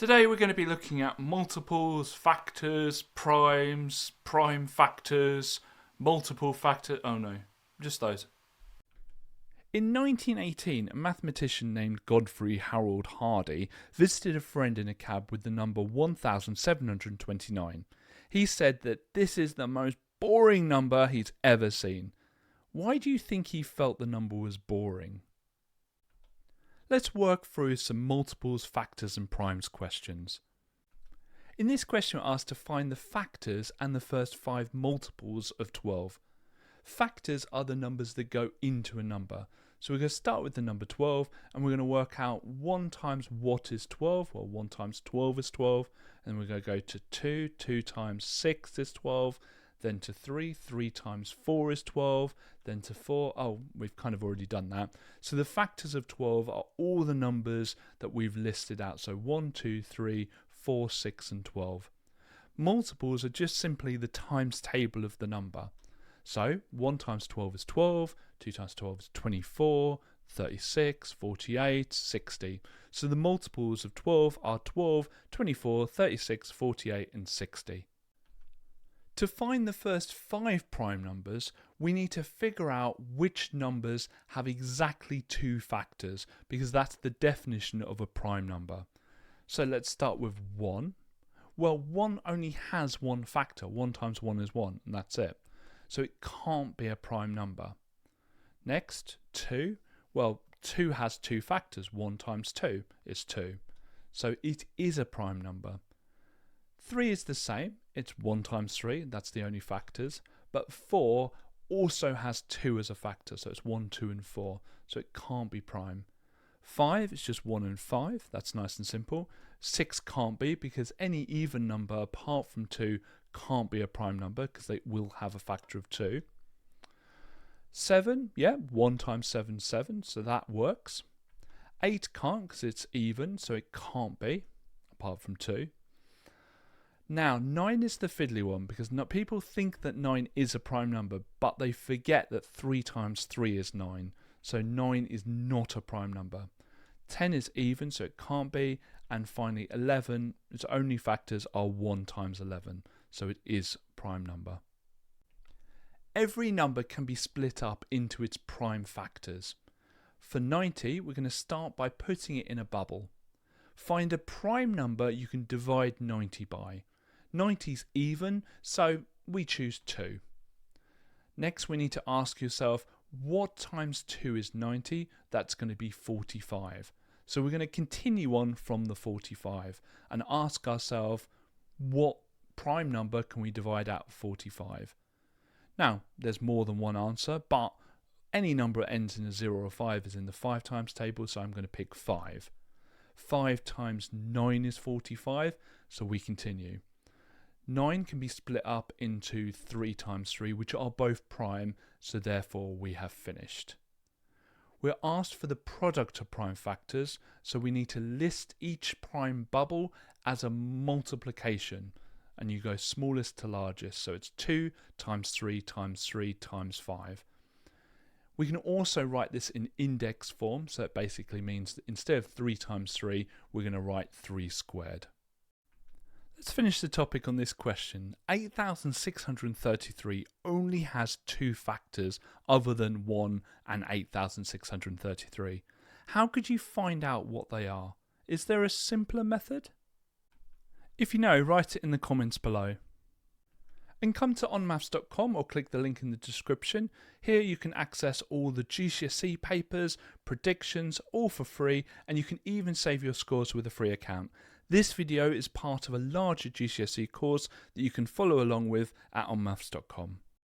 Today we're going to be looking at multiples, factors, primes, prime factors, multiple factor. Oh no, just those. In 1918, a mathematician named Godfrey Harold Hardy visited a friend in a cab with the number 1729. He said that this is the most boring number he's ever seen. Why do you think he felt the number was boring? Let's work through some multiples, factors and primes questions. In this question we're asked to find the factors and the first 5 multiples of 12. Factors are the numbers that go into a number. So we're going to start with the number 12 and we're going to work out 1 times what is 12, well 1 times 12 is 12, and we're going to go to 2, 2 times 6 is 12, then to 3, 3 times 4 is 12, then to 4, oh, we've kind of already done that. So the factors of 12 are all the numbers that we've listed out. So 1, 2, 3, 4, 6 and 12. Multiples are just simply the times table of the number. So 1 times 12 is 12, 2 times 12 is 24, 36, 48, 60. So the multiples of 12 are 12, 24, 36, 48 and 60. To find the first 5 prime numbers, we need to figure out which numbers have exactly 2 factors, because that's the definition of a prime number. So let's start with 1. Well, 1 only has one factor. 1 times 1 is 1, and that's it. So it can't be a prime number. Next, 2. Well, 2 has 2 factors. 1 times 2 is 2. So it is a prime number. 3 is the same. It's 1 times 3. That's the only factors. But 4 also has 2 as a factor. So it's 1, 2 and 4. So it can't be prime. 5 is just 1 and 5. That's nice and simple. 6 can't be, because any even number apart from 2 can't be a prime number because they will have a factor of 2. 7, yeah, 1 times 7 is 7, so that works. 8 can't because it's even, so it can't be, apart from 2. Now, 9 is the fiddly one, because people think that 9 is a prime number, but they forget that 3 times 3 is 9, so 9 is not a prime number. 10 is even, so it can't be, and finally 11, its only factors are 1 times 11. So it is a prime number. Every number can be split up into its prime factors. For 90, we're going to start by putting it in a bubble. Find a prime number you can divide 90 by. 90 is even, so we choose 2. Next, we need to ask yourself, what times 2 is 90? That's going to be 45. So we're going to continue on from the 45 and ask ourselves, what prime number can we divide out of 45? Now, there's more than one answer, but any number that ends in a 0 or 5 is in the 5 times table, so I'm going to pick 5. 5 times 9 is 45, so we continue. 9 can be split up into 3 times 3, which are both prime, so therefore we have finished. We're asked for the product of prime factors, so we need to list each prime bubble as a multiplication. And you go smallest to largest, so it's 2 times 3 times 3 times 5. We can also write this in index form, so it basically means that instead of 3 times 3, we're going to write 3 squared. Let's finish the topic on this question. 8,633 only has 2 factors other than 1 and 8,633. How could you find out what they are? Is there a simpler method? If you know, write it in the comments below. And come to onmaths.com or click the link in the description. Here you can access all the GCSE papers, predictions, all for free, and you can even save your scores with a free account. This video is part of a larger GCSE course that you can follow along with at onmaths.com.